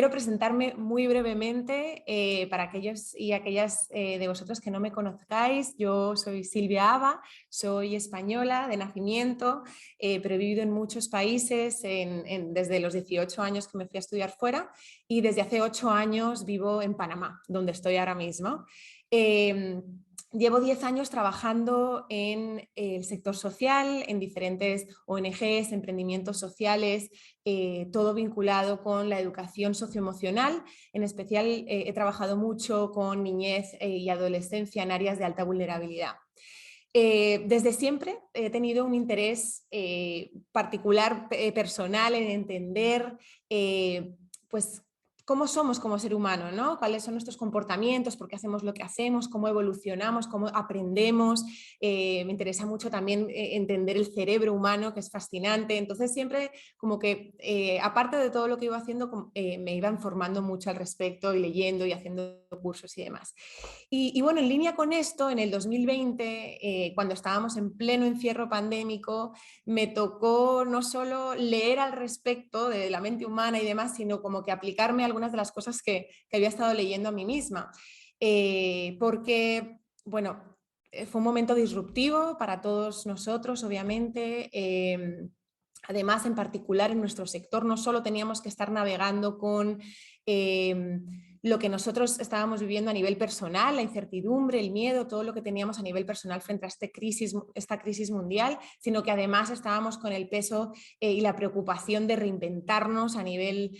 quiero presentarme muy brevemente para aquellos y aquellas de vosotros que no me conozcáis. Yo soy Silvia Aba, soy española de nacimiento, pero he vivido en muchos países desde los 18 años que me fui a estudiar fuera y desde hace 8 años vivo en Panamá, donde estoy ahora mismo. Llevo 10 años trabajando en el sector social, en diferentes ONGs, emprendimientos sociales, todo vinculado con la educación socioemocional. En especial he trabajado mucho con niñez y adolescencia en áreas de alta vulnerabilidad. Desde siempre he tenido un interés particular, personal, en entender pues, cómo somos como ser humano, ¿no? Cuáles son nuestros comportamientos, por qué hacemos lo que hacemos, cómo evolucionamos, cómo aprendemos. Me interesa mucho también entender el cerebro humano, que es fascinante. Entonces siempre como que, aparte de todo lo que iba haciendo, me iba informando mucho al respecto y leyendo y haciendo cursos y demás. Y bueno, en línea con esto, en el 2020, cuando estábamos en pleno encierro pandémico, me tocó no solo leer al respecto de la mente humana y demás, sino como que aplicarme algunas de las cosas que había estado leyendo a mí misma. Porque, bueno, fue un momento disruptivo para todos nosotros, obviamente. Además, en particular en nuestro sector, no solo teníamos que estar navegando con lo que nosotros estábamos viviendo a nivel personal, la incertidumbre, el miedo, todo lo que teníamos a nivel personal frente a esta crisis mundial, sino que además estábamos con el peso y la preocupación de reinventarnos a nivel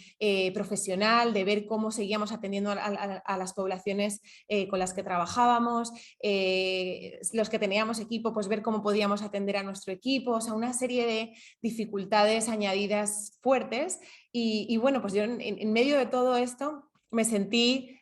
profesional, de ver cómo seguíamos atendiendo a las poblaciones con las que trabajábamos, los que teníamos equipo, pues ver cómo podíamos atender a nuestro equipo, o sea, una serie de dificultades añadidas fuertes. Y bueno, pues yo en medio de todo esto me sentí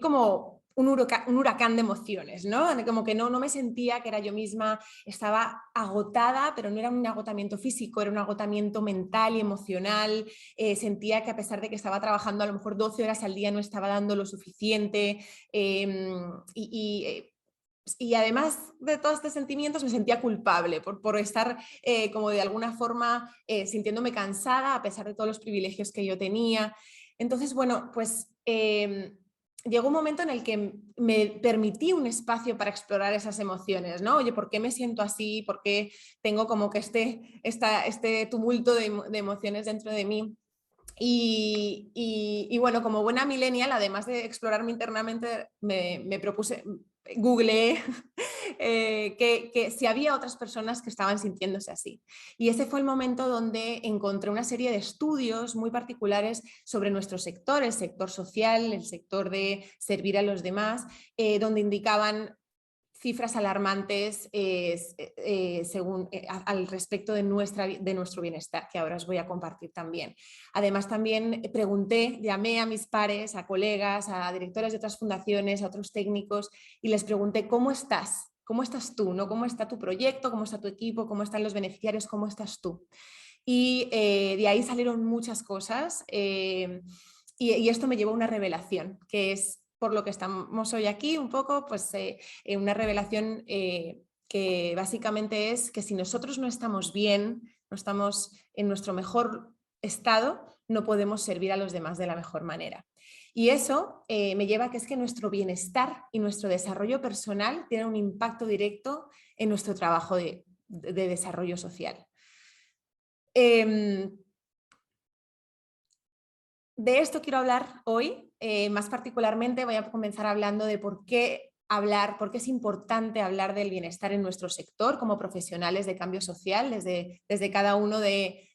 como un huracán de emociones, ¿no? Como que no me sentía que era yo misma, estaba agotada, pero no era un agotamiento físico, era un agotamiento mental y emocional. Sentía que a pesar de que estaba trabajando a lo mejor 12 horas al día no estaba dando lo suficiente. Y además de todos estos sentimientos me sentía culpable por estar como de alguna forma sintiéndome cansada a pesar de todos los privilegios que yo tenía. Entonces, bueno, pues llegó un momento en el que me permití un espacio para explorar esas emociones, ¿no? Oye, ¿por qué me siento así? ¿Por qué tengo como que este tumulto de emociones dentro de mí? Y bueno, como buena millennial, además de explorarme internamente, me propuse, googleé que si había otras personas que estaban sintiéndose así. Y ese fue el momento donde encontré una serie de estudios muy particulares sobre nuestro sector, el sector social, el sector de servir a los demás, donde indicaban cifras alarmantes al respecto de nuestro bienestar, que ahora os voy a compartir también. Además, también llamé a mis pares, a colegas, a directores de otras fundaciones, a otros técnicos, y les pregunté, ¿cómo estás? ¿Cómo estás tú? ¿No? ¿Cómo está tu proyecto? ¿Cómo está tu equipo? ¿Cómo están los beneficiarios? ¿Cómo estás tú? Y de ahí salieron muchas cosas y esto me llevó a una revelación, que es por lo que estamos hoy aquí un poco, pues una revelación que básicamente es que si nosotros no estamos bien, no estamos en nuestro mejor estado, no podemos servir a los demás de la mejor manera. Y eso me lleva a que es que nuestro bienestar y nuestro desarrollo personal tienen un impacto directo en nuestro trabajo de desarrollo social. De esto quiero hablar hoy, más particularmente voy a comenzar hablando de por qué es importante hablar del bienestar en nuestro sector como profesionales de cambio social, desde cada uno de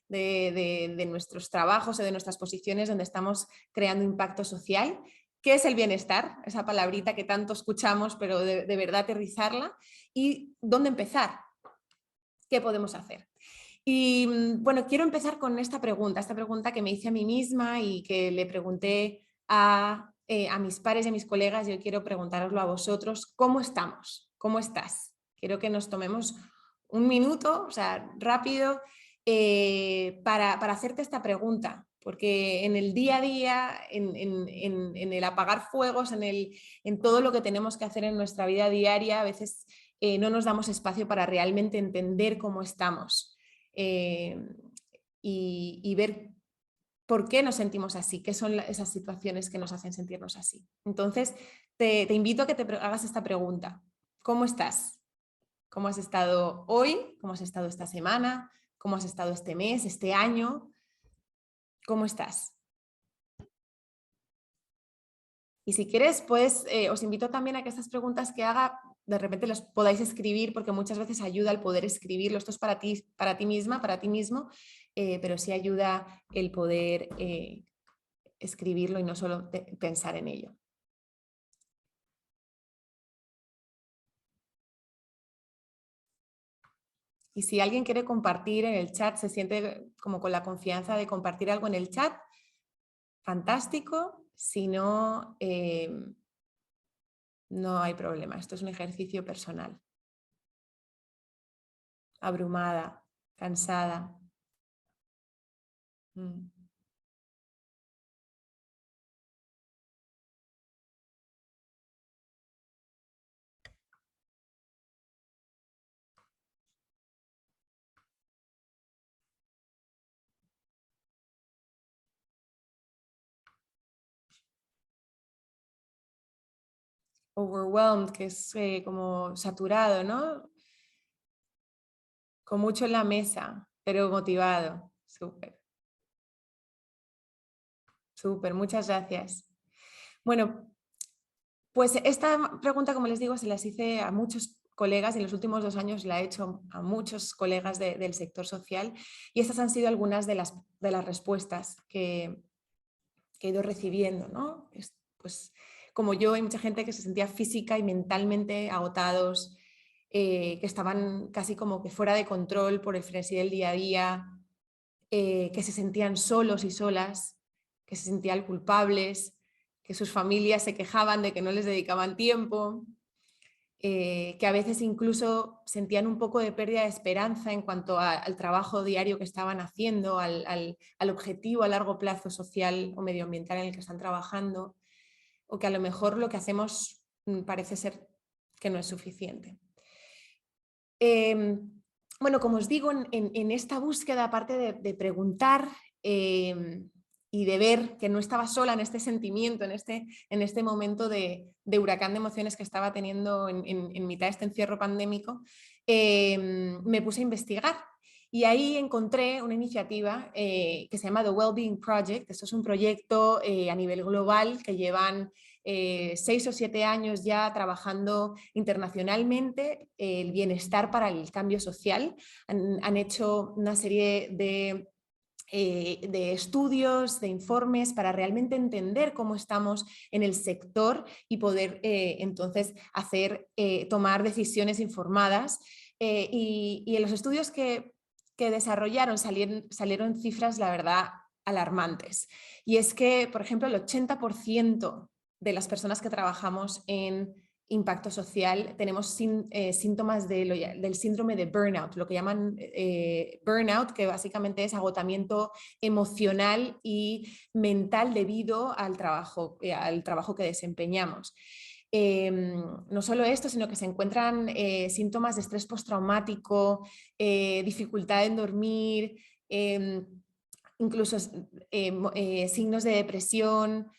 nuestros trabajos o de nuestras posiciones donde estamos creando impacto social. ¿Qué es el bienestar? Esa palabrita que tanto escuchamos, pero de verdad aterrizarla. ¿Y dónde empezar? ¿Qué podemos hacer? Y bueno, quiero empezar con esta pregunta que me hice a mí misma y que le pregunté a mis pares y a mis colegas. Yo quiero preguntároslo a vosotros, ¿cómo estamos? ¿Cómo estás? Quiero que nos tomemos un minuto, o sea, rápido, para hacerte esta pregunta, porque en el día a día, en el apagar fuegos, en todo lo que tenemos que hacer en nuestra vida diaria, a veces no nos damos espacio para realmente entender cómo estamos. Y y ver por qué nos sentimos así, qué son esas situaciones que nos hacen sentirnos así. Entonces, te invito a que te hagas esta pregunta. ¿Cómo estás? ¿Cómo has estado hoy? ¿Cómo has estado esta semana? ¿Cómo has estado este mes, este año? ¿Cómo estás? Y si quieres, pues os invito también a que estas preguntas que haga, de repente las podáis escribir, porque muchas veces ayuda el poder escribirlo. Esto es para ti misma, para ti mismo, pero sí ayuda el poder escribirlo y no solo pensar en ello. Y si alguien quiere compartir en el chat, se siente como con la confianza de compartir algo en el chat, fantástico. Si no, no hay problema. Esto es un ejercicio personal. Abrumada, cansada. Overwhelmed, que es como saturado, ¿no? Con mucho en la mesa, pero motivado. Súper, súper, muchas gracias. Bueno, pues esta pregunta, como les digo, se las hice a muchos colegas y en los últimos 2 años la he hecho a muchos colegas del sector social y estas han sido algunas de las respuestas que he ido recibiendo, ¿no? Pues como yo, hay mucha gente que se sentía física y mentalmente agotados, que estaban casi como que fuera de control por el frenesí del día a día, que se sentían solos y solas, que se sentían culpables, que sus familias se quejaban de que no les dedicaban tiempo, que a veces incluso sentían un poco de pérdida de esperanza en cuanto al trabajo diario que estaban haciendo, al objetivo a largo plazo social o medioambiental en el que están trabajando, o que a lo mejor lo que hacemos parece ser que no es suficiente. Bueno, como os digo, en esta búsqueda, aparte de preguntar y de ver que no estaba sola en este sentimiento, en este momento de huracán de emociones que estaba teniendo en mitad de este encierro pandémico, me puse a investigar. Y ahí encontré una iniciativa que se llama The Wellbeing Project. Esto es un proyecto a nivel global que llevan 6 o 7 años ya trabajando internacionalmente el bienestar para el cambio social. Han hecho una serie de estudios, de informes para realmente entender cómo estamos en el sector y poder entonces tomar decisiones informadas. Y en los estudios que desarrollaron salieron cifras, la verdad, alarmantes. Y es que, por ejemplo, el 80% de las personas que trabajamos en impacto social tenemos síntomas del síndrome de burnout, lo que llaman burnout, que básicamente es agotamiento emocional y mental debido al trabajo que desempeñamos. No solo esto, sino que se encuentran síntomas de estrés postraumático, dificultad en dormir, incluso signos de depresión,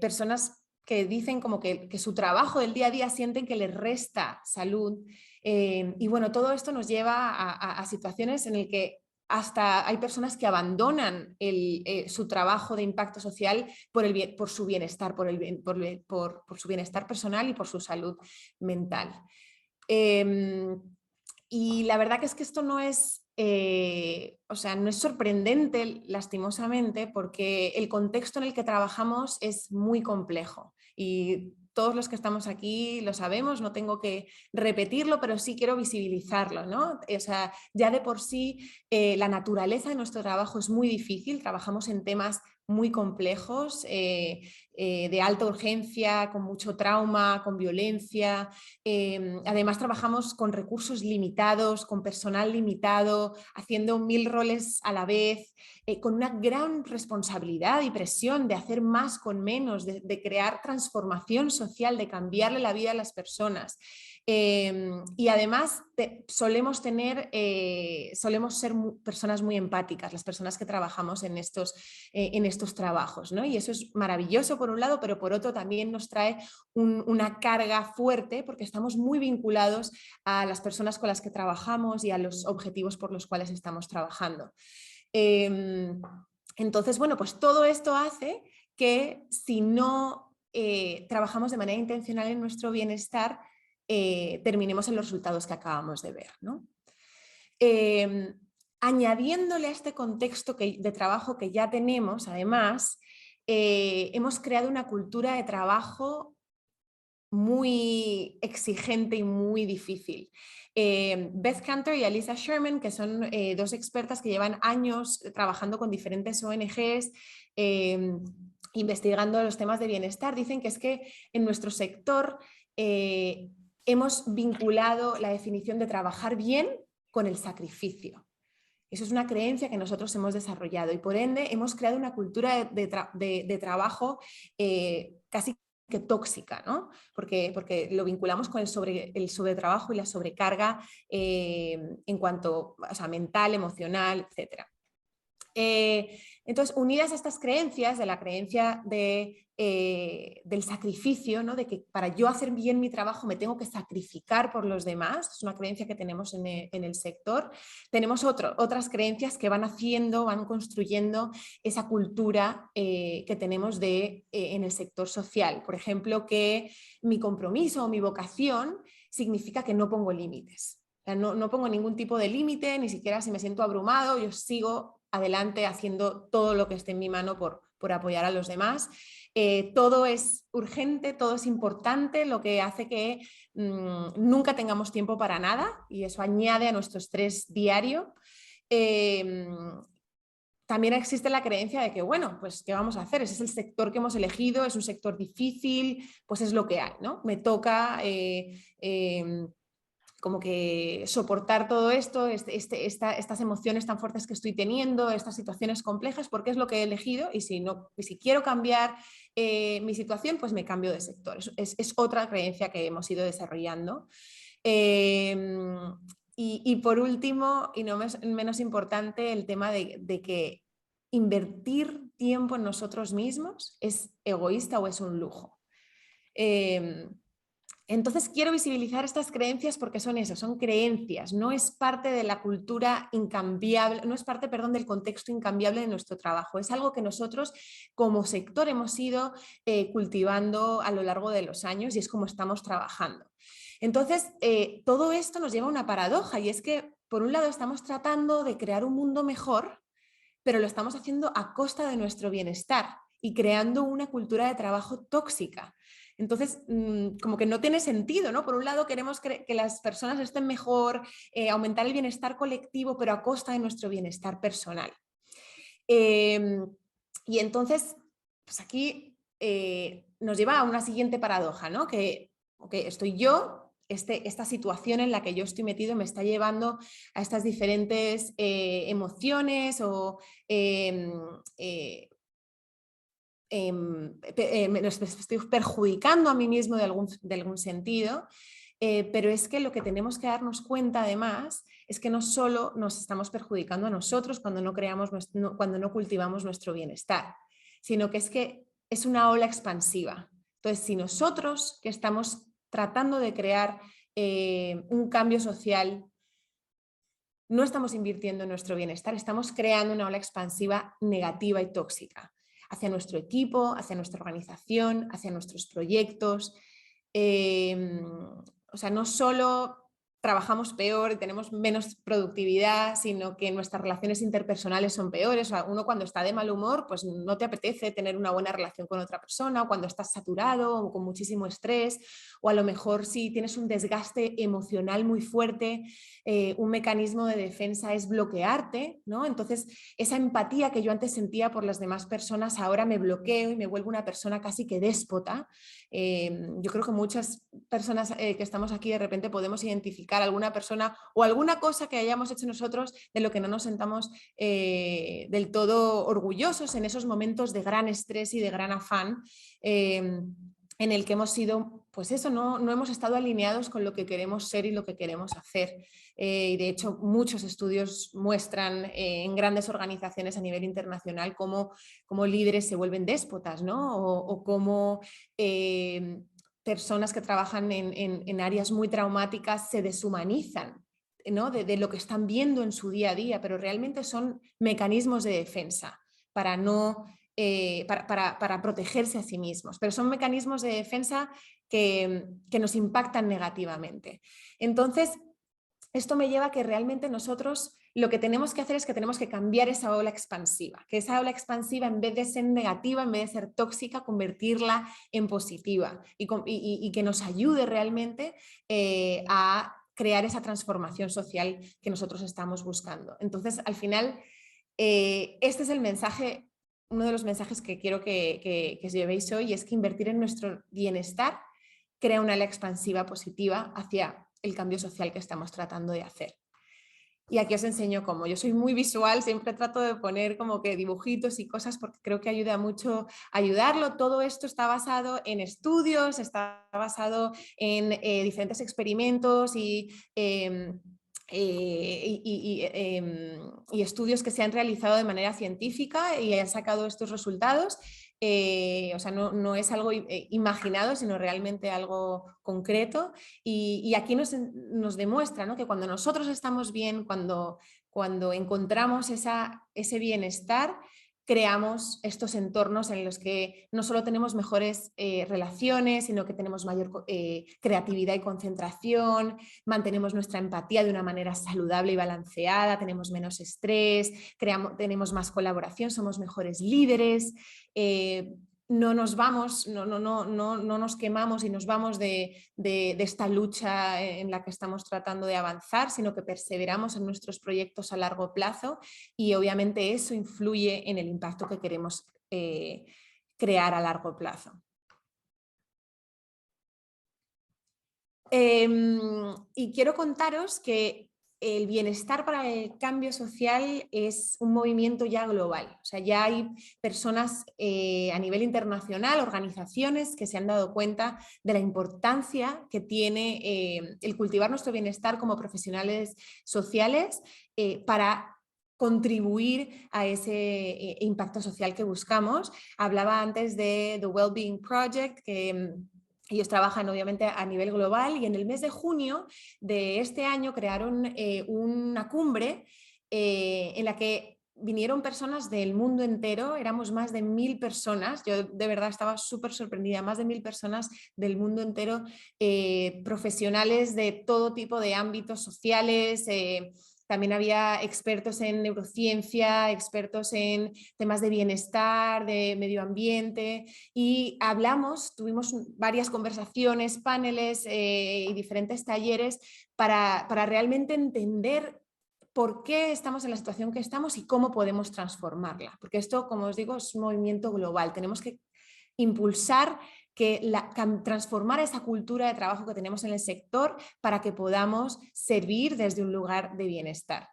personas que dicen como que su trabajo del día a día sienten que les resta salud. Y bueno, todo esto nos lleva a situaciones en las que hasta hay personas que abandonan su trabajo de impacto social por su bienestar, por su bienestar personal y por su salud mental. Y la verdad que es que esto no es, no es sorprendente, lastimosamente, porque el contexto en el que trabajamos es muy complejo y todos los que estamos aquí lo sabemos, no tengo que repetirlo, pero sí quiero visibilizarlo, ¿no? O sea, ya de por sí la naturaleza de nuestro trabajo es muy difícil, trabajamos en temas muy complejos, de alta urgencia, con mucho trauma, con violencia. Además trabajamos con recursos limitados, con personal limitado, haciendo 1000 roles a la vez, con una gran responsabilidad y presión de hacer más con menos, de crear transformación social, de cambiarle la vida a las personas. Y además solemos ser personas muy empáticas, las personas que trabajamos en estos trabajos, ¿no? Y eso es maravilloso por un lado, pero por otro también nos trae una carga fuerte porque estamos muy vinculados a las personas con las que trabajamos y a los objetivos por los cuales estamos trabajando. Entonces, bueno, pues todo esto hace que si no trabajamos de manera intencional en nuestro bienestar, terminemos en los resultados que acabamos de ver, ¿no? Añadiéndole a este contexto de trabajo que ya tenemos, además, hemos creado una cultura de trabajo muy exigente y muy difícil. Beth Cantor y Alisa Sherman, que son dos expertas que llevan años trabajando con diferentes ONGs, investigando los temas de bienestar, dicen que es que en nuestro sector hemos vinculado la definición de trabajar bien con el sacrificio. Eso es una creencia que nosotros hemos desarrollado y por ende hemos creado una cultura de trabajo casi que tóxica, ¿no? Porque lo vinculamos con el sobretrabajo y la sobrecarga en cuanto, o sea, mental, emocional, etc. Entonces, unidas a estas creencias, de la creencia del sacrificio, ¿no? De que para yo hacer bien mi trabajo me tengo que sacrificar por los demás, es una creencia que tenemos en el sector, tenemos otras creencias que van construyendo esa cultura que tenemos en el sector social. Por ejemplo, que mi compromiso o mi vocación significa que no pongo límites. O sea, no pongo ningún tipo de límite, ni siquiera si me siento abrumado, yo sigo adelante haciendo todo lo que esté en mi mano por apoyar a los demás. Todo es urgente, todo es importante, lo que hace que nunca tengamos tiempo para nada y eso añade a nuestro estrés diario. También existe la creencia de que, bueno, pues ¿qué vamos a hacer? Ese es el sector que hemos elegido, es un sector difícil, pues es lo que hay, ¿no? Me toca como que soportar todo esto, estas emociones tan fuertes que estoy teniendo, estas situaciones complejas, porque es lo que he elegido y si quiero cambiar mi situación, pues me cambio de sector. Es otra creencia que hemos ido desarrollando. Y por último, y no menos importante, el tema de que invertir tiempo en nosotros mismos es egoísta o es un lujo. Entonces quiero visibilizar estas creencias porque son eso, son creencias, no es parte de la cultura incambiable, no es parte, perdón, del contexto incambiable de nuestro trabajo, es algo que nosotros como sector hemos ido cultivando a lo largo de los años y es como estamos trabajando. Entonces, todo esto nos lleva a una paradoja y es que, por un lado, estamos tratando de crear un mundo mejor, pero lo estamos haciendo a costa de nuestro bienestar y creando una cultura de trabajo tóxica. Entonces, como que no tiene sentido, ¿no? Por un lado queremos que las personas estén mejor, aumentar el bienestar colectivo, pero a costa de nuestro bienestar personal. Y entonces, pues aquí nos lleva a una siguiente paradoja, ¿no? Que estoy yo, esta situación en la que yo estoy metido me está llevando a estas diferentes emociones o me estoy perjudicando a mí mismo de algún sentido, pero es que lo que tenemos que darnos cuenta además es que no solo nos estamos perjudicando a nosotros cuando no cultivamos nuestro bienestar, sino que es una ola expansiva. Entonces, si nosotros que estamos tratando de crear un cambio social no estamos invirtiendo en nuestro bienestar, estamos creando una ola expansiva negativa y tóxica hacia nuestro equipo, hacia nuestra organización, hacia nuestros proyectos. O sea, no solo trabajamos peor y tenemos menos productividad, sino que nuestras relaciones interpersonales son peores. O sea, uno cuando está de mal humor, pues no te apetece tener una buena relación con otra persona, o cuando estás saturado o con muchísimo estrés, o a lo mejor si tienes un desgaste emocional muy fuerte, un mecanismo de defensa es bloquearte, ¿no? Entonces, esa empatía que yo antes sentía por las demás personas, ahora me bloqueo y me vuelvo una persona casi que déspota. Yo creo que muchas personas que estamos aquí de repente podemos identificar alguna persona o alguna cosa que hayamos hecho nosotros de lo que no nos sentamos del todo orgullosos en esos momentos de gran estrés y de gran afán, en el que hemos sido, pues eso, no hemos estado alineados con lo que queremos ser y lo que queremos hacer. Y de hecho muchos estudios muestran en grandes organizaciones a nivel internacional cómo líderes se vuelven déspotas, ¿no? O cómo personas que trabajan en áreas muy traumáticas se deshumanizan, ¿no? de lo que están viendo en su día a día, pero realmente son mecanismos de defensa para no... para protegerse a sí mismos, pero son mecanismos de defensa que nos impactan negativamente. Entonces, esto me lleva a que realmente nosotros lo que tenemos que hacer es que tenemos que cambiar esa ola expansiva, que esa ola expansiva en vez de ser negativa, en vez de ser tóxica, convertirla en positiva y que nos ayude realmente a crear esa transformación social que nosotros estamos buscando. Entonces, al final, este es el mensaje, uno de los mensajes que quiero que os llevéis hoy, es que invertir en nuestro bienestar crea una ala expansiva positiva hacia el cambio social que estamos tratando de hacer. Y aquí os enseño cómo. Yo soy muy visual, siempre trato de poner como que dibujitos y cosas porque creo que ayuda mucho a ayudarlo. Todo esto está basado en estudios, está basado en diferentes experimentos y estudios que se han realizado de manera científica y han sacado estos resultados. O sea, no es algo imaginado, sino realmente algo concreto. Y aquí nos demuestra, ¿no?, que cuando nosotros estamos bien, cuando encontramos ese bienestar, creamos estos entornos en los que no solo tenemos mejores relaciones, sino que tenemos mayor creatividad y concentración, mantenemos nuestra empatía de una manera saludable y balanceada, tenemos menos estrés, tenemos más colaboración, somos mejores líderes, no nos vamos, no nos quemamos y nos vamos de esta lucha en la que estamos tratando de avanzar, sino que perseveramos en nuestros proyectos a largo plazo y obviamente eso influye en el impacto que queremos crear a largo plazo. Y quiero contaros que el bienestar para el cambio social es un movimiento ya global. O sea, ya hay personas a nivel internacional, organizaciones que se han dado cuenta de la importancia que tiene el cultivar nuestro bienestar como profesionales sociales para contribuir a ese impacto social que buscamos. Hablaba antes de The Wellbeing Project, que ellos trabajan obviamente a nivel global y en el mes de junio de este año crearon una cumbre en la que vinieron personas del mundo entero, éramos más de 1000 personas, yo de verdad estaba súper sorprendida, más de 1000 personas del mundo entero, profesionales de todo tipo de ámbitos sociales, también había expertos en neurociencia, expertos en temas de bienestar, de medio ambiente y tuvimos varias conversaciones, paneles y diferentes talleres para realmente entender por qué estamos en la situación que estamos y cómo podemos transformarla. Porque esto, como os digo, es un movimiento global. Tenemos que impulsar transformar esa cultura de trabajo que tenemos en el sector para que podamos servir desde un lugar de bienestar.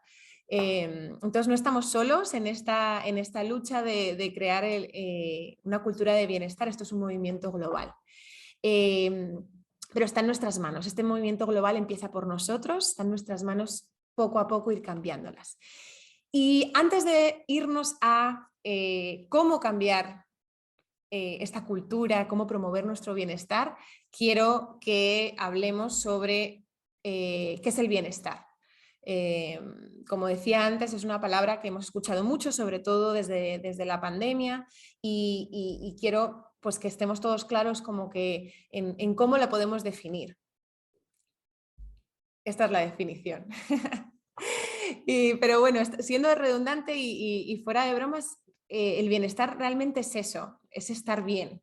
Entonces no estamos solos en esta lucha de crear una cultura de bienestar, esto es un movimiento global. Pero está en nuestras manos, este movimiento global empieza por nosotros, está en nuestras manos poco a poco ir cambiándolas. Y antes de irnos a cómo cambiar esta cultura, cómo promover nuestro bienestar, quiero que hablemos sobre qué es el bienestar. Como decía antes, es una palabra que hemos escuchado mucho, sobre todo desde la pandemia, y quiero pues, que estemos todos claros como que en cómo la podemos definir. Esta es la definición. Pero bueno, siendo redundante y fuera de bromas, el bienestar realmente es eso, es estar bien.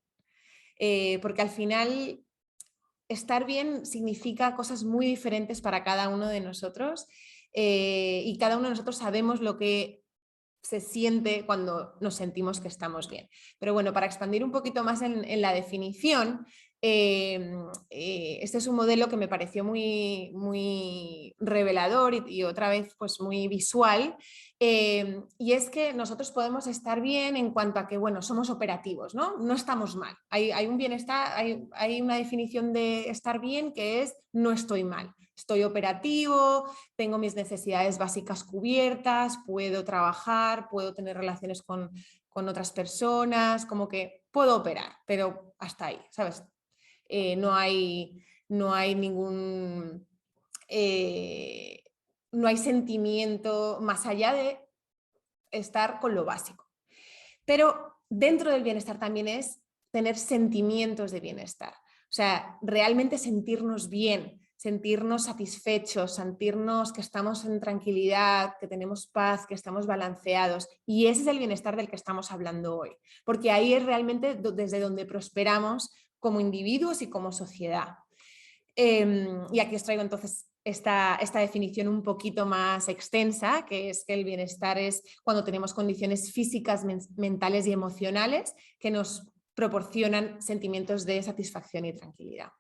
Porque al final estar bien significa cosas muy diferentes para cada uno de nosotros, y cada uno de nosotros sabemos lo que se siente cuando nos sentimos que estamos bien. Pero bueno, para expandir un poquito más en la definición, este es un modelo que me pareció muy, muy revelador y otra vez pues muy visual, y es que nosotros podemos estar bien en cuanto a que, bueno, somos operativos, ¿no? No estamos mal. Hay un bienestar, hay una definición de estar bien que es no estoy mal. Estoy operativo, tengo mis necesidades básicas cubiertas, puedo trabajar, puedo tener relaciones con otras personas, como que puedo operar, pero hasta ahí, ¿sabes? No hay ningún... no hay sentimiento más allá de estar con lo básico. Pero dentro del bienestar también es tener sentimientos de bienestar. O sea, realmente sentirnos bien, sentirnos satisfechos, sentirnos que estamos en tranquilidad, que tenemos paz, que estamos balanceados. Y ese es el bienestar del que estamos hablando hoy. Porque ahí es realmente desde donde prosperamos como individuos y como sociedad. Y aquí os traigo entonces esta definición un poquito más extensa, que es que el bienestar es cuando tenemos condiciones físicas, mentales y emocionales que nos proporcionan sentimientos de satisfacción y tranquilidad.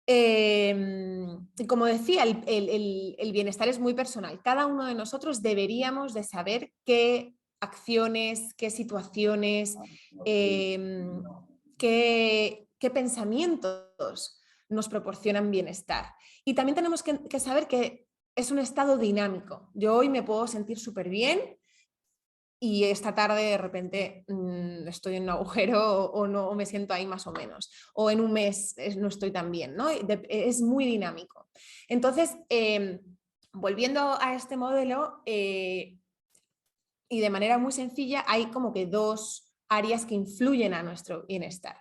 Y como decía, el bienestar es muy personal. Cada uno de nosotros deberíamos de saber qué acciones, qué situaciones, qué pensamientos nos proporcionan bienestar. Y también tenemos que saber que es un estado dinámico. Yo hoy me puedo sentir súper bien y esta tarde de repente estoy en un agujero o no, o me siento ahí más o menos. O en un mes no estoy tan bien, ¿no? Es muy dinámico. Entonces, volviendo a este modelo, y de manera muy sencilla, hay como que dos áreas que influyen a nuestro bienestar.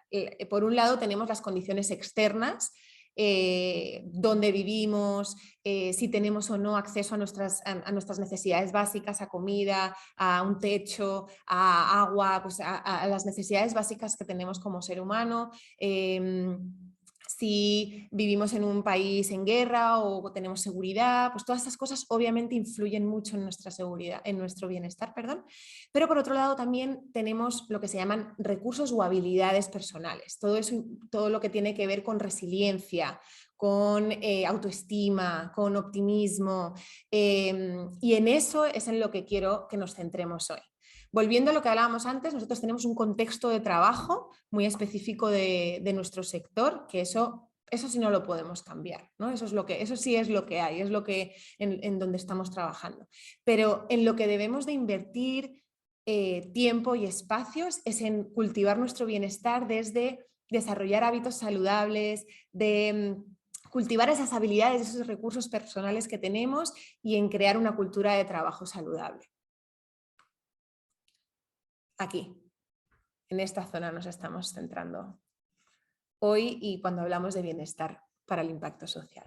Por un lado tenemos las condiciones externas, dónde vivimos, si tenemos o no acceso a nuestras necesidades básicas, a comida, a un techo, a agua, pues a las necesidades básicas que tenemos como ser humano. Si vivimos en un país en guerra o tenemos seguridad, pues todas estas cosas obviamente influyen mucho en nuestra seguridad, en nuestro bienestar, perdón. Pero por otro lado también tenemos lo que se llaman recursos o habilidades personales. Todo eso, todo lo que tiene que ver con resiliencia, con autoestima, con optimismo, y en eso es en lo que quiero que nos centremos hoy. Volviendo a lo que hablábamos antes, nosotros tenemos un contexto de trabajo muy específico de nuestro sector, que eso sí no lo podemos cambiar, ¿no? Eso sí es lo que hay, es lo que en donde estamos trabajando. Pero en lo que debemos de invertir tiempo y espacios es en cultivar nuestro bienestar desde desarrollar hábitos saludables, de cultivar esas habilidades, esos recursos personales que tenemos y en crear una cultura de trabajo saludable. Aquí, en esta zona nos estamos centrando hoy y cuando hablamos de bienestar para el impacto social.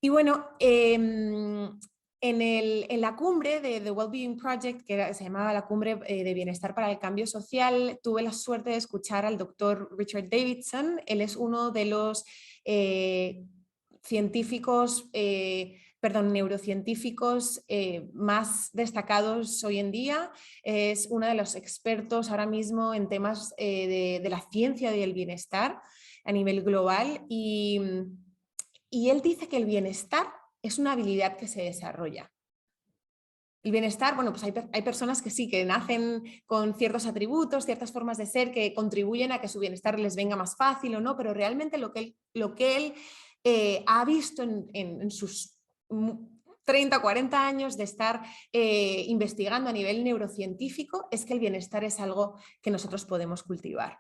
Y bueno, en la cumbre de The Wellbeing Project, que se llamaba la Cumbre de Bienestar para el Cambio Social, tuve la suerte de escuchar al doctor Richard Davidson. Él es uno de los neurocientíficos más destacados hoy en día. Es uno de los expertos ahora mismo en temas de la ciencia y del bienestar a nivel global, y él dice que el bienestar es una habilidad que se desarrolla. El bienestar, bueno, pues hay personas que sí, que nacen con ciertos atributos, ciertas formas de ser que contribuyen a que su bienestar les venga más fácil o no, pero realmente lo que él ha visto en sus 30 o 40 años de estar investigando a nivel neurocientífico es que el bienestar es algo que nosotros podemos cultivar.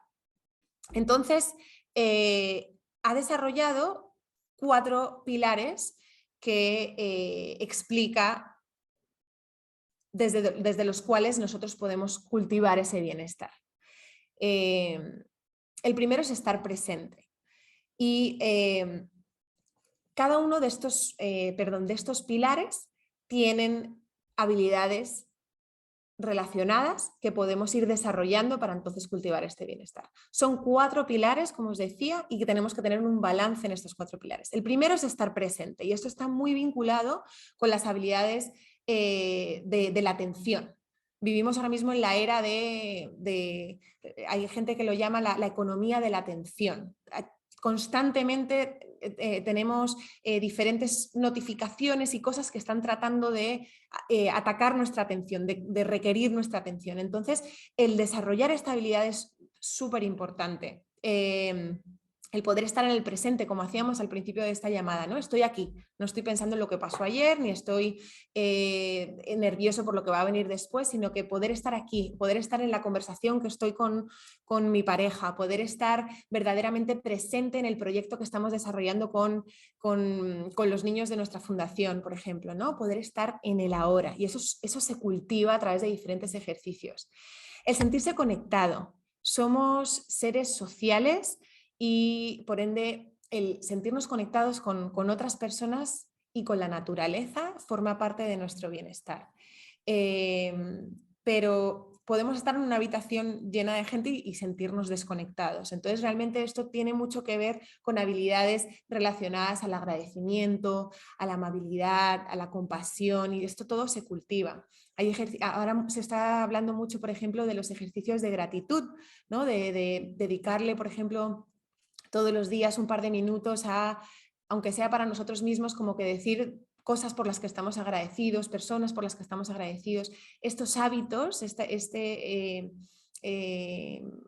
Entonces, ha desarrollado 4 pilares que explica desde los cuales nosotros podemos cultivar ese bienestar. El primero es estar presente. Y cada uno de estos, de estos pilares tienen habilidades relacionadas que podemos ir desarrollando para entonces cultivar este bienestar. Son 4 pilares, como os decía, y que tenemos que tener un balance en estos 4 pilares. El primero es estar presente, y esto está muy vinculado con las habilidades de la atención. Vivimos ahora mismo en la era hay gente que lo llama la economía de la atención. Constantemente tenemos diferentes notificaciones y cosas que están tratando de atacar nuestra atención, de requerir nuestra atención. Entonces, el desarrollar esta habilidad es súper importante. El poder estar en el presente, como hacíamos al principio de esta llamada, ¿no? Estoy aquí, no estoy pensando en lo que pasó ayer, ni estoy nervioso por lo que va a venir después, sino que poder estar aquí, poder estar en la conversación que estoy con mi pareja, poder estar verdaderamente presente en el proyecto que estamos desarrollando con los niños de nuestra fundación, por ejemplo, ¿no? Poder estar en el ahora, y eso se cultiva a través de diferentes ejercicios. El sentirse conectado. Somos seres sociales y por ende el sentirnos conectados con otras personas y con la naturaleza forma parte de nuestro bienestar. Pero podemos estar en una habitación llena de gente y sentirnos desconectados. Entonces, realmente esto tiene mucho que ver con habilidades relacionadas al agradecimiento, a la amabilidad, a la compasión, y esto todo se cultiva. Ahora se está hablando mucho, por ejemplo, de los ejercicios de gratitud, ¿no? De dedicarle, por ejemplo, todos los días un par de minutos aunque sea para nosotros mismos, como que decir cosas por las que estamos agradecidos, personas por las que estamos agradecidos. Estos hábitos,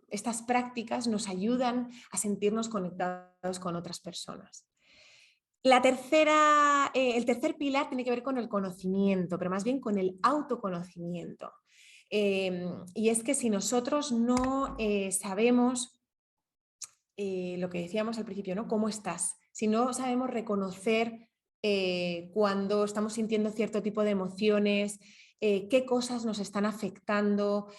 estas prácticas nos ayudan a sentirnos conectados con otras personas. El tercer pilar tiene que ver con el conocimiento, pero más bien con el autoconocimiento. Y es que si nosotros no sabemos lo que decíamos al principio, ¿no? ¿Cómo estás? Si no sabemos reconocer cuando estamos sintiendo cierto tipo de emociones, qué cosas nos están afectando,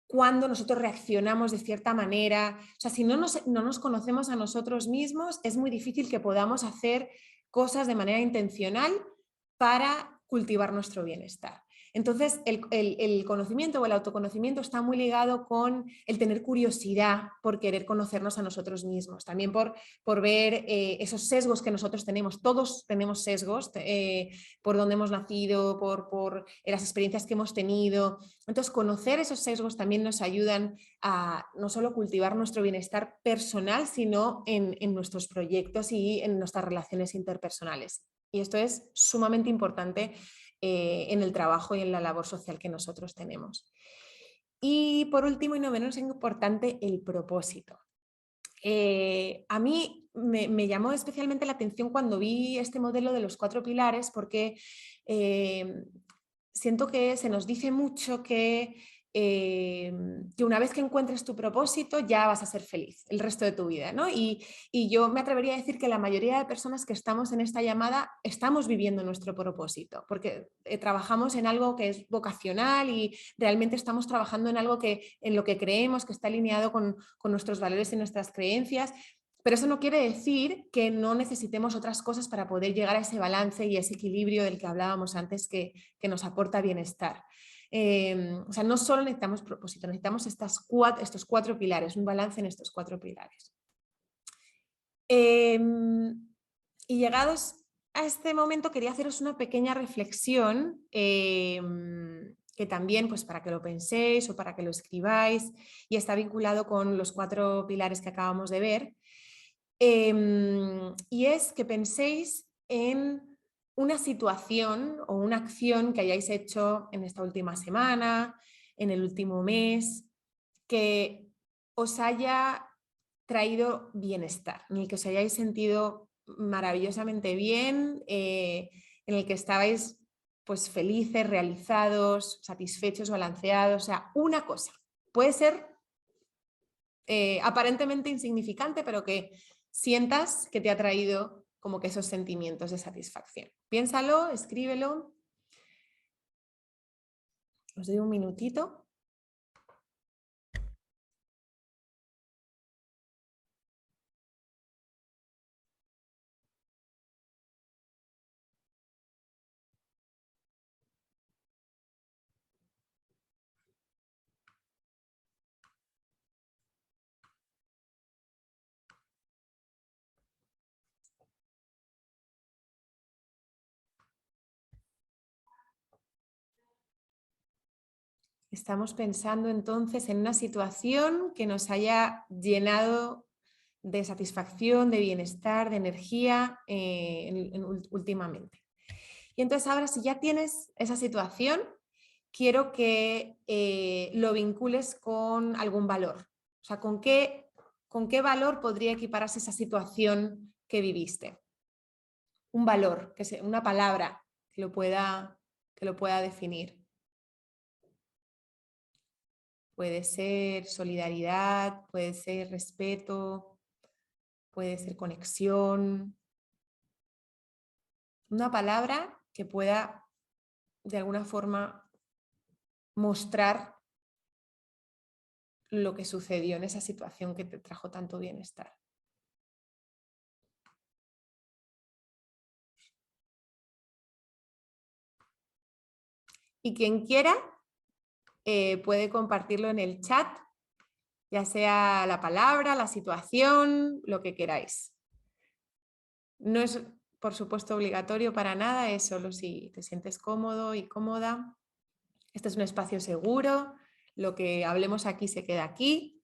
cuando nosotros reaccionamos de cierta manera. O sea, si no nos conocemos a nosotros mismos, es muy difícil que podamos hacer cosas de manera intencional para cultivar nuestro bienestar. Entonces, el conocimiento o el autoconocimiento está muy ligado con el tener curiosidad por querer conocernos a nosotros mismos, también por ver esos sesgos que nosotros tenemos. Todos tenemos sesgos por dónde hemos nacido, por las experiencias que hemos tenido. Entonces, conocer esos sesgos también nos ayudan a no solo cultivar nuestro bienestar personal, sino en nuestros proyectos y en nuestras relaciones interpersonales. Y esto es sumamente importante en el trabajo y en la labor social que nosotros tenemos. Y por último, y no menos importante, el propósito. A mí me llamó especialmente la atención cuando vi este modelo de los 4 pilares, porque siento que se nos dice mucho que una vez que encuentres tu propósito ya vas a ser feliz el resto de tu vida, ¿no? Y yo me atrevería a decir que la mayoría de personas que estamos en esta llamada estamos viviendo nuestro propósito, porque trabajamos en algo que es vocacional y realmente estamos trabajando en algo en lo que creemos, que está alineado con nuestros valores y nuestras creencias. Pero eso no quiere decir que no necesitemos otras cosas para poder llegar a ese balance y ese equilibrio del que hablábamos antes que nos aporta bienestar. O sea, no solo necesitamos propósito, necesitamos estos 4 pilares, un balance en estos 4 pilares. Y llegados a este momento quería haceros una pequeña reflexión que también, pues para que lo penséis o para que lo escribáis, y está vinculado con los 4 pilares que acabamos de ver. Y es que penséis en una situación o una acción que hayáis hecho en esta última semana, en el último mes, que os haya traído bienestar, en el que os hayáis sentido maravillosamente bien, en el que estabais pues felices, realizados, satisfechos, balanceados. O sea, una cosa. Puede ser aparentemente insignificante, pero que sientas que te ha traído como que esos sentimientos de satisfacción. Piénsalo, escríbelo. Os doy un minutito. estamos pensando entonces en una situación que nos haya llenado de satisfacción, de bienestar, de energía últimamente. Y entonces ahora, si ya tienes esa situación, quiero que lo vincules con algún valor. O sea, ¿con qué valor podría equipararse esa situación que viviste? Un valor, una palabra que lo pueda definir. Puede ser solidaridad, puede ser respeto, puede ser conexión. Una palabra que pueda de alguna forma mostrar lo que sucedió en esa situación que te trajo tanto bienestar. Y quien quiera puede compartirlo en el chat, ya sea la palabra, la situación, lo que queráis. No es, por supuesto, obligatorio para nada, es solo si te sientes cómodo y cómoda. Este es un espacio seguro, lo que hablemos aquí se queda aquí.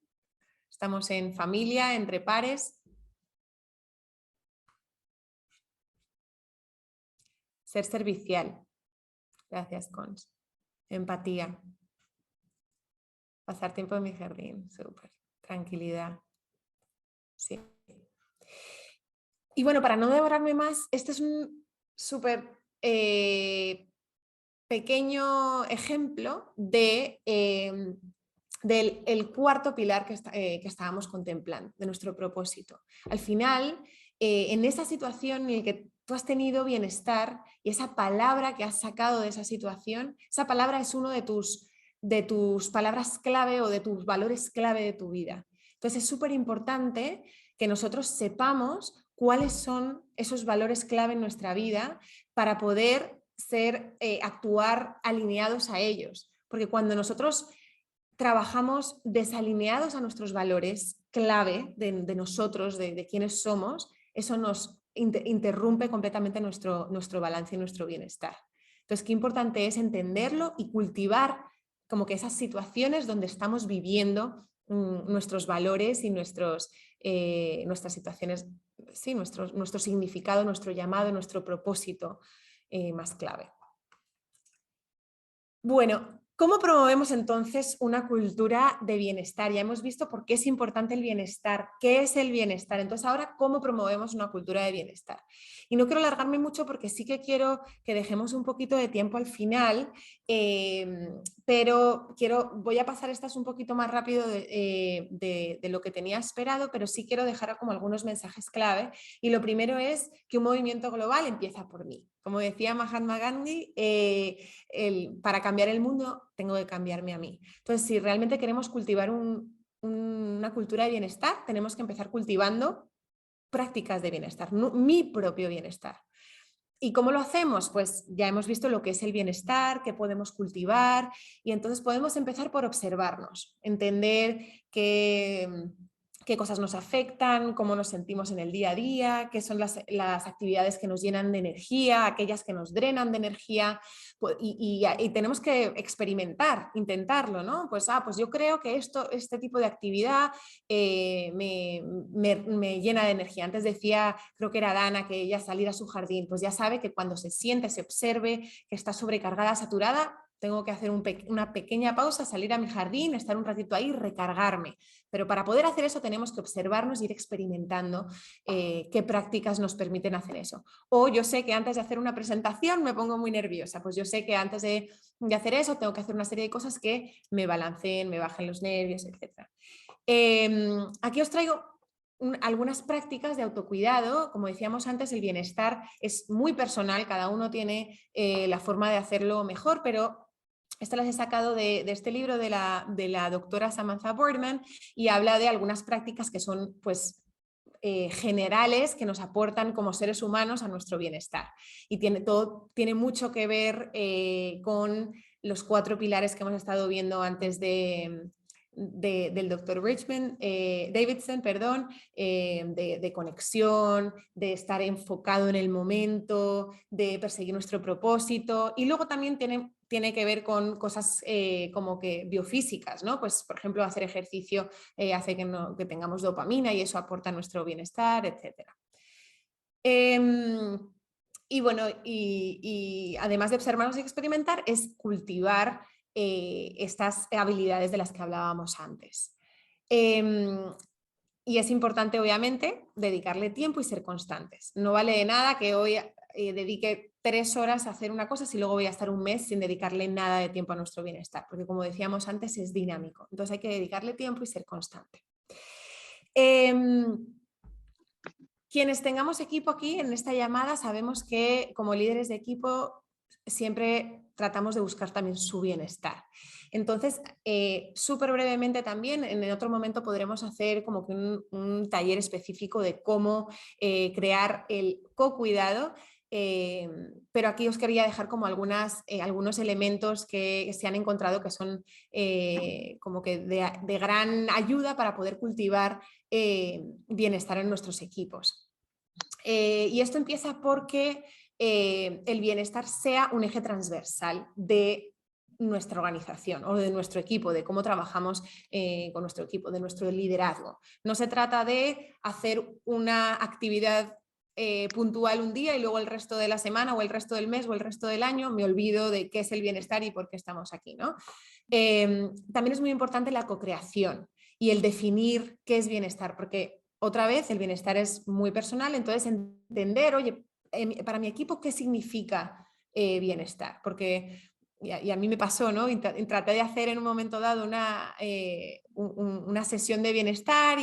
Estamos en familia, entre pares. Ser servicial. Gracias, Cons. Empatía. Pasar tiempo en mi jardín. Súper. Tranquilidad. Sí. Y bueno, para no devorarme más, este es un súper pequeño ejemplo del cuarto pilar que estábamos contemplando, de nuestro propósito. Al final, en esa situación en la que tú has tenido bienestar y esa palabra que has sacado de esa situación, esa palabra es uno de tus palabras clave o de tus valores clave de tu vida. Entonces es súper importante que nosotros sepamos cuáles son esos valores clave en nuestra vida para poder actuar alineados a ellos. Porque cuando nosotros trabajamos desalineados a nuestros valores clave de nosotros, de quienes somos, eso nos interrumpe completamente nuestro balance y nuestro bienestar. Entonces, qué importante es entenderlo y cultivar como que esas situaciones donde estamos viviendo nuestros valores y nuestras situaciones, sí, nuestro significado, nuestro llamado, nuestro propósito más clave. Bueno, ¿cómo promovemos entonces una cultura de bienestar? Ya hemos visto por qué es importante el bienestar, qué es el bienestar. Entonces, ahora, ¿cómo promovemos una cultura de bienestar? Y no quiero alargarme mucho porque sí que quiero que dejemos un poquito de tiempo al final, pero voy a pasar estas un poquito más rápido de lo que tenía esperado, pero sí quiero dejar como algunos mensajes clave. Y lo primero es que un movimiento global empieza por mí. Como decía Mahatma Gandhi, para cambiar el mundo tengo que cambiarme a mí. Entonces, si realmente queremos cultivar una cultura de bienestar, tenemos que empezar cultivando prácticas de bienestar, mi propio bienestar. ¿Y cómo lo hacemos? Pues ya hemos visto lo que es el bienestar, qué podemos cultivar, y entonces podemos empezar por observarnos, entender qué cosas nos afectan, cómo nos sentimos en el día a día, qué son las actividades que nos llenan de energía, aquellas que nos drenan de energía, y tenemos que experimentar, intentarlo, ¿no? Pues yo creo que este tipo de actividad me llena de energía. Antes decía, creo que era Dana, que ella salir a su jardín, pues ya sabe que cuando se siente, se observe que está sobrecargada, saturada, tengo que hacer una pequeña pausa, salir a mi jardín, estar un ratito ahí, recargarme. Pero para poder hacer eso tenemos que observarnos e ir experimentando qué prácticas nos permiten hacer eso. O yo sé que antes de hacer una presentación me pongo muy nerviosa, pues yo sé que antes de hacer eso tengo que hacer una serie de cosas que me balanceen, me bajen los nervios, etc. Aquí os traigo algunas prácticas de autocuidado. Como decíamos antes, el bienestar es muy personal, cada uno tiene la forma de hacerlo mejor, pero estas las he sacado de este libro de la doctora Samantha Boardman, y habla de algunas prácticas que son pues generales, que nos aportan como seres humanos a nuestro bienestar. Y tiene mucho que ver con los 4 pilares que hemos estado viendo antes del Dr. Davidson, de conexión, de estar enfocado en el momento, de perseguir nuestro propósito, y luego también tiene tiene que ver con cosas como que biofísicas, ¿no? Pues, por ejemplo, hacer ejercicio hace que tengamos dopamina y eso aporta a nuestro bienestar, etc. Y bueno, y además de observarnos y experimentar, es cultivar estas habilidades de las que hablábamos antes. Y es importante, obviamente, dedicarle tiempo y ser constantes. No vale de nada que hoy dedique 3 horas a hacer una cosa si luego voy a estar un mes sin dedicarle nada de tiempo a nuestro bienestar, porque como decíamos antes, es dinámico. Entonces hay que dedicarle tiempo y ser constante. Quienes tengamos equipo aquí en esta llamada sabemos que como líderes de equipo siempre tratamos de buscar también su bienestar. Entonces, súper brevemente también, en otro momento podremos hacer como que un taller específico de cómo crear el co-cuidado, pero aquí os quería dejar como algunos elementos que se han encontrado que son como que de gran ayuda para poder cultivar bienestar en nuestros equipos. Y esto empieza porque el bienestar sea un eje transversal de nuestra organización o de nuestro equipo, de cómo trabajamos con nuestro equipo, de nuestro liderazgo. No se trata de hacer una actividad puntual un día y luego el resto de la semana o el resto del mes o el resto del año me olvido de qué es el bienestar y por qué estamos aquí, ¿no? También es muy importante la co-creación y el definir qué es bienestar, porque otra vez el bienestar es muy personal, entonces entender, oye, para mi equipo, ¿qué significa bienestar? Porque, y a mí me pasó, ¿no? Y traté de hacer en un momento dado una sesión de bienestar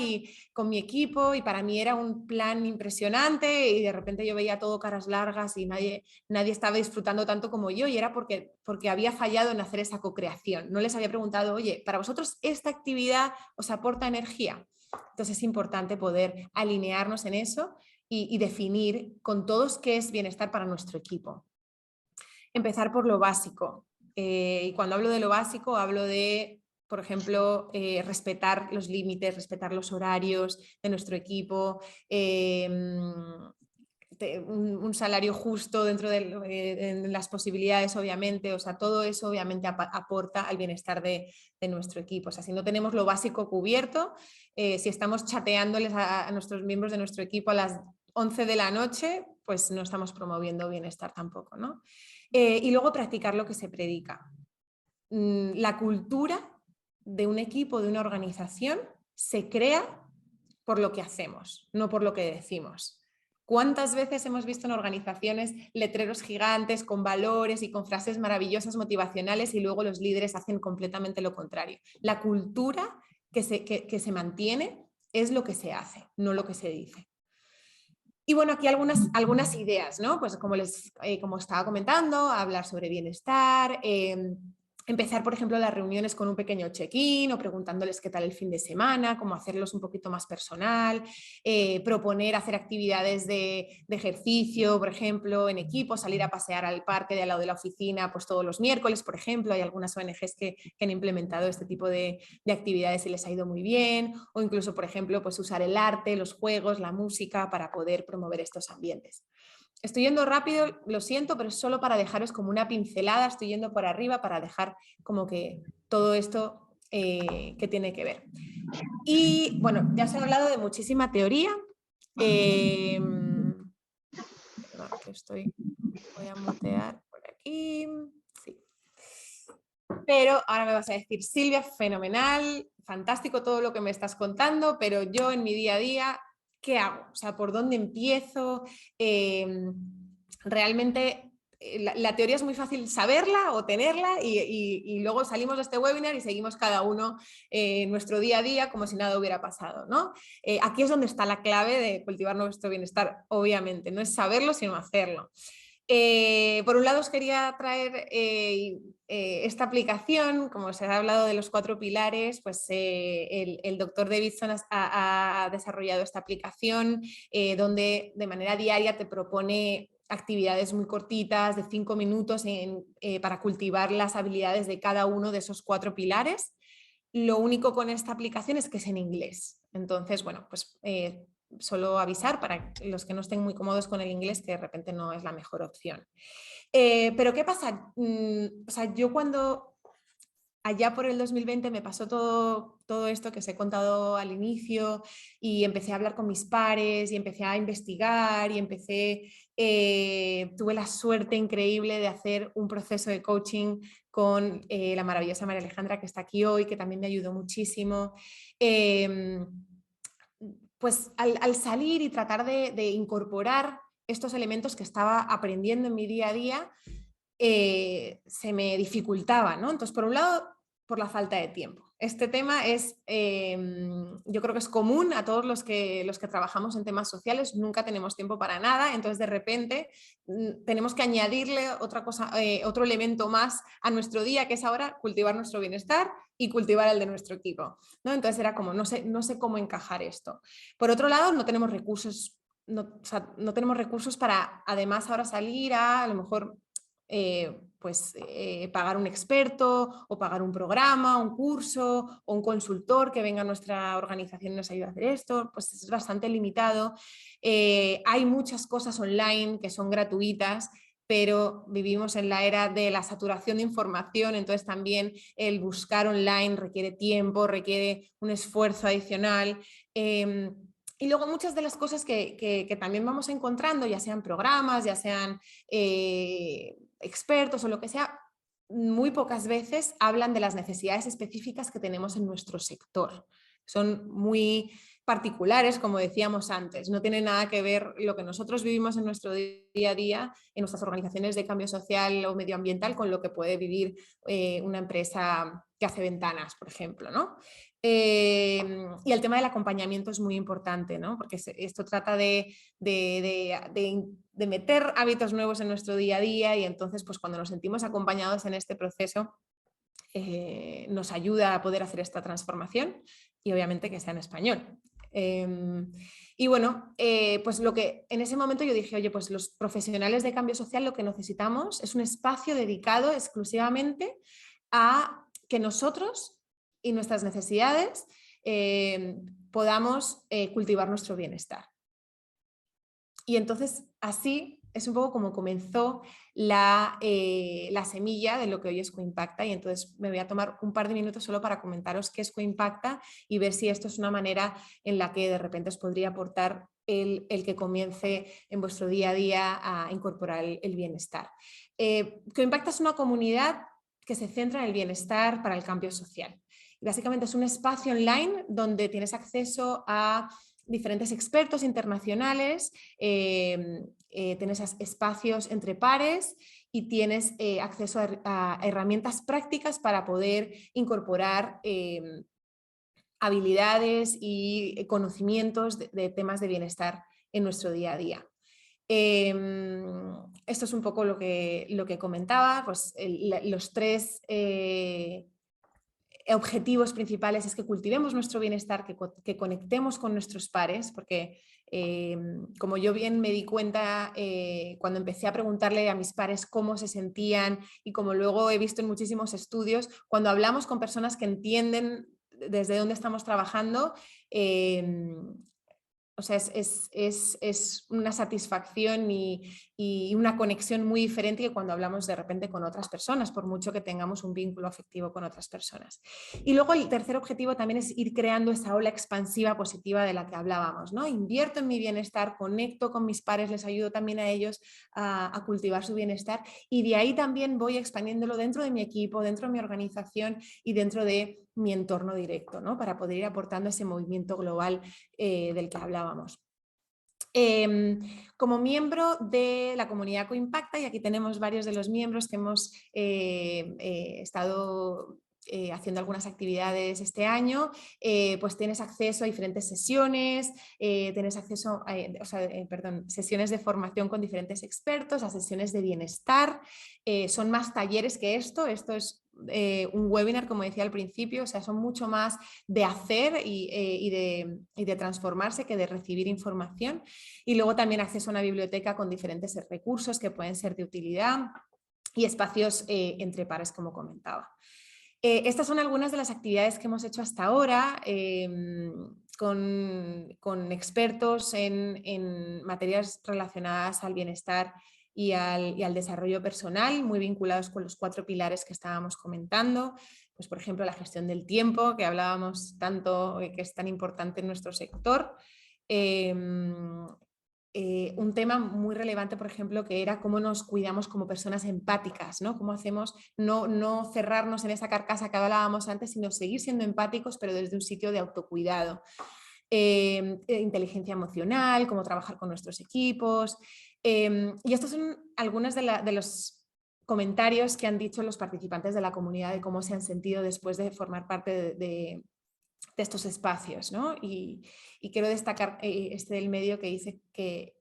con mi equipo y para mí era un plan impresionante y de repente yo veía todo caras largas y nadie estaba disfrutando tanto como yo y era porque había fallado en hacer esa co-creación. No les había preguntado, oye, ¿para vosotros esta actividad os aporta energía? Entonces es importante poder alinearnos en eso y definir con todos qué es bienestar para nuestro equipo. Empezar por lo básico. Y cuando hablo de lo básico, hablo de, por ejemplo, respetar los límites, respetar los horarios de nuestro equipo, un salario justo dentro de las posibilidades, obviamente. O sea, todo eso obviamente aporta al bienestar de nuestro equipo. O sea, si no tenemos lo básico cubierto, si estamos chateándoles a nuestros miembros de nuestro equipo a las 11 de la noche, pues no estamos promoviendo bienestar tampoco, ¿no? Y luego practicar lo que se predica. La cultura de un equipo, de una organización, se crea por lo que hacemos, no por lo que decimos. ¿Cuántas veces hemos visto en organizaciones letreros gigantes con valores y con frases maravillosas motivacionales y luego los líderes hacen completamente lo contrario? La cultura que se mantiene es lo que se hace, no lo que se dice. Y bueno, aquí algunas ideas, ¿no? Pues como estaba comentando, hablar sobre bienestar, empezar, por ejemplo, las reuniones con un pequeño check-in o preguntándoles qué tal el fin de semana, cómo hacerlos un poquito más personal, proponer hacer actividades de ejercicio, por ejemplo, en equipo, salir a pasear al parque de al lado de la oficina, pues todos los miércoles, por ejemplo. Hay algunas ONGs que han implementado este tipo de actividades y les ha ido muy bien, o incluso, por ejemplo, pues usar el arte, los juegos, la música para poder promover estos ambientes. Estoy yendo rápido, lo siento, pero es solo para dejaros como una pincelada, estoy yendo por arriba para dejar como que todo esto que tiene que ver. Y bueno, ya os he hablado de muchísima teoría. Perdón, que voy a mutear por aquí. Sí. Pero ahora me vas a decir, Silvia, fenomenal, fantástico todo lo que me estás contando, pero yo en mi día a día, ¿qué hago? O sea, ¿por dónde empiezo? Realmente la teoría es muy fácil saberla o tenerla y luego salimos de este webinar y seguimos cada uno nuestro día a día como si nada hubiera pasado, ¿no? Aquí es donde está la clave de cultivar nuestro bienestar, obviamente, no es saberlo sino hacerlo. Por un lado os quería traer esta aplicación, como se ha hablado de los 4 pilares, pues el doctor Davidson ha desarrollado esta aplicación donde de manera diaria te propone actividades muy cortitas de 5 minutos para cultivar las habilidades de cada uno de esos 4 pilares. Lo único con esta aplicación es que es en inglés. Entonces, bueno, pues solo avisar para los que no estén muy cómodos con el inglés que de repente no es la mejor opción. Pero ¿qué pasa? O sea, yo cuando allá por el 2020 me pasó todo esto que os he contado al inicio y empecé a hablar con mis pares y empecé a investigar y tuve la suerte increíble de hacer un proceso de coaching con la maravillosa María Alejandra que está aquí hoy, que también me ayudó muchísimo. Pues al salir y tratar de incorporar estos elementos que estaba aprendiendo en mi día a día, se me dificultaba, ¿no? Entonces, por un lado, por la falta de tiempo. Este tema yo creo que es común a todos los que trabajamos en temas sociales, nunca tenemos tiempo para nada, entonces de repente tenemos que añadirle otra cosa, otro elemento más a nuestro día, que es ahora cultivar nuestro bienestar y cultivar el de nuestro equipo, ¿no? Entonces era como, no sé cómo encajar esto. Por otro lado, no tenemos recursos, o sea, no tenemos recursos para además ahora salir a lo mejor pagar un experto o pagar un programa, un curso o un consultor que venga a nuestra organización y nos ayude a hacer esto, pues es bastante limitado. Hay muchas cosas online que son gratuitas, pero vivimos en la era de la saturación de información, entonces también el buscar online requiere tiempo, requiere un esfuerzo adicional. Y luego muchas de las cosas que también vamos encontrando, ya sean programas, ya sean expertos o lo que sea, muy pocas veces hablan de las necesidades específicas que tenemos en nuestro sector. Son muy particulares, como decíamos antes. No tiene nada que ver lo que nosotros vivimos en nuestro día a día, en nuestras organizaciones de cambio social o medioambiental, con lo que puede vivir una empresa que hace ventanas, por ejemplo, ¿no? Y el tema del acompañamiento es muy importante, ¿no? Porque esto trata de meter hábitos nuevos en nuestro día a día y entonces pues cuando nos sentimos acompañados en este proceso nos ayuda a poder hacer esta transformación y obviamente que sea en español. Y bueno, pues lo que en ese momento yo dije, oye, pues los profesionales de cambio social lo que necesitamos es un espacio dedicado exclusivamente a que nosotros y nuestras necesidades podamos cultivar nuestro bienestar. Y entonces así es un poco como comenzó la semilla de lo que hoy es Coimpacta, y entonces me voy a tomar un par de minutos solo para comentaros qué es Coimpacta y ver si esto es una manera en la que de repente os podría aportar el que comience en vuestro día a día a incorporar el bienestar. Coimpacta es una comunidad que se centra en el bienestar para el cambio social. Básicamente es un espacio online donde tienes acceso a diferentes expertos internacionales, tienes espacios entre pares y tienes acceso a herramientas prácticas para poder incorporar habilidades y conocimientos de temas de bienestar en nuestro día a día. Esto es un poco lo que comentaba, pues los tres objetivos principales es que cultivemos nuestro bienestar, que conectemos con nuestros pares, porque como yo bien me di cuenta cuando empecé a preguntarle a mis pares cómo se sentían y como luego he visto en muchísimos estudios, cuando hablamos con personas que entienden desde dónde estamos trabajando, o sea, es una satisfacción y una conexión muy diferente que cuando hablamos de repente con otras personas, por mucho que tengamos un vínculo afectivo con otras personas. Y luego el tercer objetivo también es ir creando esa ola expansiva positiva de la que hablábamos, ¿no? Invierto en mi bienestar, conecto con mis pares, les ayudo también a ellos a cultivar su bienestar y de ahí también voy expandiéndolo dentro de mi equipo, dentro de mi organización y dentro de mi entorno directo, ¿no? Para poder ir aportando ese movimiento global del que hablábamos. Como miembro de la comunidad Coimpacta, y aquí tenemos varios de los miembros que hemos estado haciendo algunas actividades este año, pues tienes acceso a diferentes sesiones, tienes acceso a sesiones de formación con diferentes expertos, a sesiones de bienestar, son más talleres que esto es un webinar, como decía al principio, o sea, son mucho más de hacer y de transformarse que de recibir información. Y luego también acceso a una biblioteca con diferentes recursos que pueden ser de utilidad y espacios entre pares, como comentaba. Estas son algunas de las actividades que hemos hecho hasta ahora. con expertos en materias relacionadas al bienestar y al desarrollo personal, muy vinculados con los 4 pilares que estábamos comentando. Pues, por ejemplo, la gestión del tiempo, que hablábamos tanto, que es tan importante en nuestro sector. Un tema muy relevante, por ejemplo, que era cómo nos cuidamos como personas empáticas, ¿no? Cómo hacemos no cerrarnos en esa carcasa que hablábamos antes, sino seguir siendo empáticos, pero desde un sitio de autocuidado. Inteligencia emocional, cómo trabajar con nuestros equipos. Y estos son algunos de los comentarios que han dicho los participantes de la comunidad de cómo se han sentido después de formar parte de estos espacios, ¿no? Y quiero destacar este del medio que dice que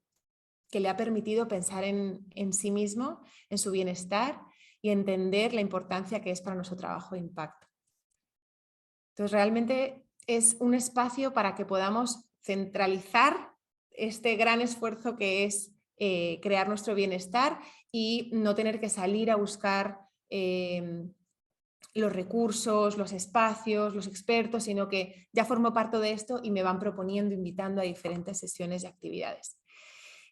le ha permitido pensar en sí mismo, en su bienestar y entender la importancia que es para nuestro trabajo de impacto. Entonces, realmente es un espacio para que podamos centralizar este gran esfuerzo que es crear nuestro bienestar y no tener que salir a buscar los recursos, los espacios, los expertos, sino que ya formo parte de esto y me van proponiendo, invitando a diferentes sesiones y actividades.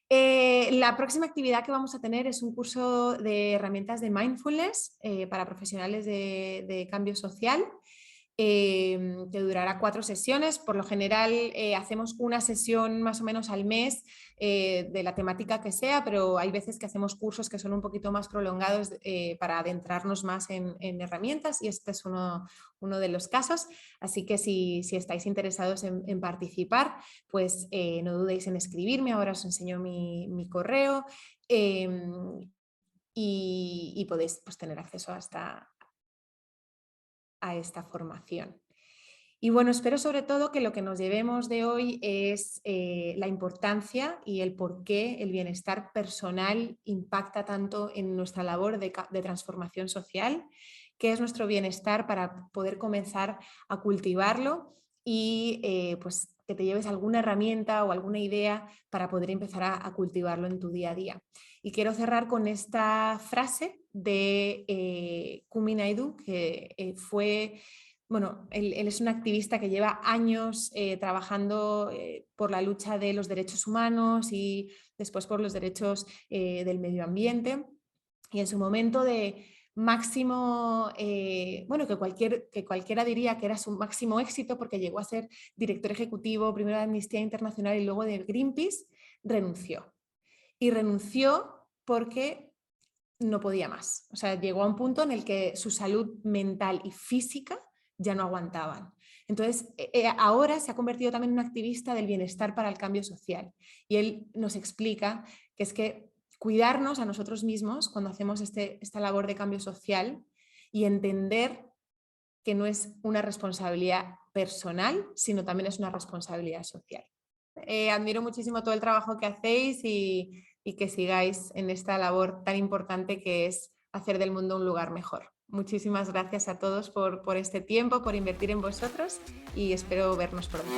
La próxima actividad que vamos a tener es un curso de herramientas de mindfulness para profesionales de cambio social, que durará 4 sesiones. Por lo general hacemos una sesión más o menos al mes de la temática que sea, pero hay veces que hacemos cursos que son un poquito más prolongados para adentrarnos más en herramientas, y este es uno de los casos. Así que si estáis interesados en participar, pues no dudéis en escribirme. Ahora os enseño mi correo y podéis, pues, tener acceso a esta formación. Y bueno, espero sobre todo que lo que nos llevemos de hoy es la importancia y el por qué el bienestar personal impacta tanto en nuestra labor de transformación social, qué es nuestro bienestar para poder comenzar a cultivarlo y pues que te lleves alguna herramienta o alguna idea para poder empezar a cultivarlo en tu día a día. Y quiero cerrar con esta frase de Kumi Naidoo, que fue... Bueno, él es un activista que lleva años trabajando por la lucha de los derechos humanos y después por los derechos del medio ambiente. Y en su momento de máximo, bueno, que cualquiera diría que era su máximo éxito, porque llegó a ser director ejecutivo primero de Amnistía Internacional y luego de Greenpeace, renunció. Y renunció porque no podía más. O sea, llegó a un punto en el que su salud mental y física ya no aguantaban. Entonces, ahora se ha convertido también en un activista del bienestar para el cambio social. Y él nos explica que es que cuidarnos a nosotros mismos cuando hacemos esta labor de cambio social y entender que no es una responsabilidad personal, sino también es una responsabilidad social. Admiro muchísimo todo el trabajo que hacéis y que sigáis en esta labor tan importante que es hacer del mundo un lugar mejor. Muchísimas gracias a todos por este tiempo, por invertir en vosotros, y espero vernos pronto.